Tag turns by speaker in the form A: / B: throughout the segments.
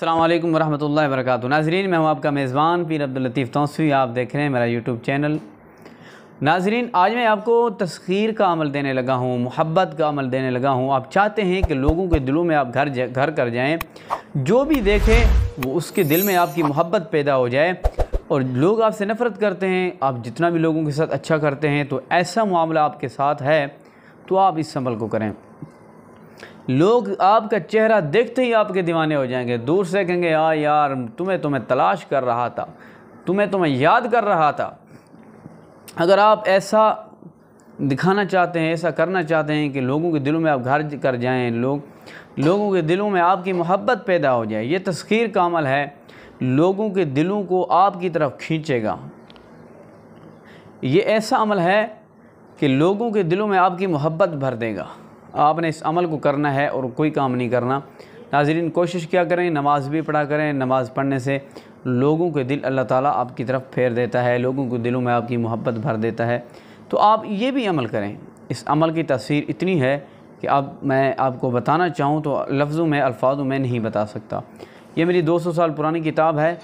A: अस्सलाम वालेकुम वरहमतुल्लाहि वबरकातुहू। नाज़रीन, मैं हूं आपका मेज़बान पीर अब्दुल लतीफ़ तौसीफ़ी। आप देख रहे हैं मेरा यूट्यूब चैनल। नाज़रीन, आज मैं आपको तस्खीर का अमल देने लगा हूं, मोहब्बत का अमल देने लगा हूं। आप चाहते हैं कि लोगों के दिलों में आप घर कर जाएं, जो भी देखे वो उसके दिल में आपकी मोहब्बत पैदा हो जाए। और लोग आपसे नफ़रत करते हैं, आप जितना भी लोगों के साथ अच्छा करते हैं तो ऐसा मामला आपके साथ है तो आप इस अमल को करें। लोग आपका चेहरा देखते ही आपके दीवाने हो जाएंगे, दूर से कहेंगे यार तुम्हें तलाश कर रहा था, तुम्हें याद कर रहा था। अगर आप ऐसा दिखाना चाहते हैं, ऐसा करना चाहते हैं कि लोगों के दिलों में आप घर कर जाएं, लोगों के दिलों में आपकी मोहब्बत पैदा हो जाए, ये तस्खीर का अमल है। लोगों के दिलों को आपकी तरफ खींचेगा। ये ऐसा अमल है कि लोगों के दिलों में आपकी मोहब्बत भर देगा। आपने इस अमल को करना है और कोई काम नहीं करना। नाज़रीन, कोशिश क्या करें, नमाज़ भी पढ़ा करें। नमाज़ पढ़ने से लोगों के दिल अल्लाह ताला आपकी तरफ फेर देता है, लोगों के दिलों में आपकी मोहब्बत भर देता है। तो आप ये भी अमल करें। इस अमल की तफसीर इतनी है कि अब मैं आपको बताना चाहूँ तो लफ्ज़ों में, अल्फाजों में नहीं बता सकता। ये मेरी 200 साल पुरानी किताब है,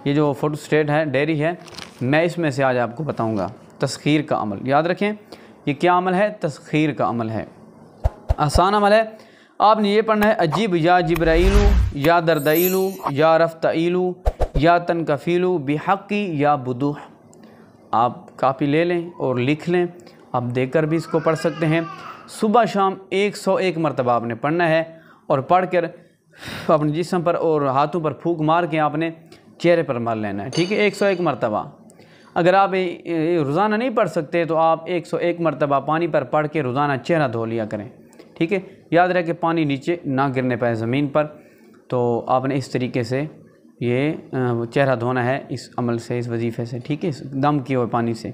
A: ये जो फ़ोटो स्टेट है, डायरी है, मैं इसमें से आज आपको बताऊँगा तस्खीर का अमल। याद रखें, ये क्या अमल है? तस्खीर का अमल है। आसान अमल है। आपने ये पढ़ना है, अजीब या जिब्राइलू या दरदाइलू या रफ्ताइलू या तनकफ़ीलू बिहक़्क़ी या बुदूह। आप कापी ले लें और लिख लें। आप देखकर भी इसको पढ़ सकते हैं। सुबह शाम 101 मरतबा आपने पढ़ना है और पढ़ कर अपने जिस्म पर और हाथों पर फूंक मार के आपने चेहरे पर मार लेना है। ठीक है, 101 मरतबा। अगर आप रोज़ाना नहीं पढ़ सकते तो आप 101 मरतबा पानी पर पढ़ के रोज़ाना चेहरा धो लिया करें। ठीक है, याद रहे कि पानी नीचे ना गिरने पाए ज़मीन पर। तो आपने इस तरीके से ये चेहरा धोना है इस अमल से, इस वजीफ़े से। ठीक है, दम किए हुए पानी से।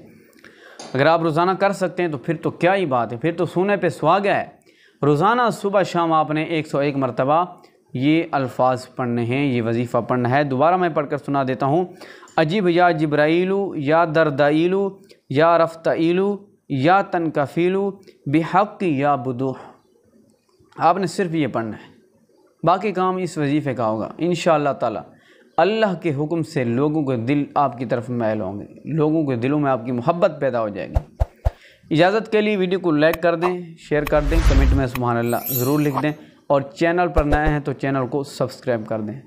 A: अगर आप रोज़ाना कर सकते हैं तो फिर तो क्या ही बात है, फिर तो सोने पे सुहागा है। रोज़ाना सुबह शाम आपने 101 मरतबा ये अल्फाज पढ़ने हैं, ये वजीफ़ा पढ़ना है। दोबारा मैं पढ़कर सुना देता हूँ। अजीब या जिब्राइलू या दरदाइलू या रफ्ताइलू या तनकफ़ीलू बिहक़्क़ी या बुदूह। आपने सिर्फ ये पढ़ना है, बाकी काम इस वजीफ़े का होगा। इंशाअल्लाह ताला अल्लाह के हुक्म से लोगों के दिल आपकी तरफ मैल होंगे, लोगों के दिलों में आपकी मोहब्बत पैदा हो जाएगी। इजाज़त के लिए वीडियो को लाइक कर दें, शेयर कर दें, कमेंट में सुभान अल्लाह ज़रूर लिख दें और चैनल पर नए हैं तो चैनल को सब्सक्राइब कर दें।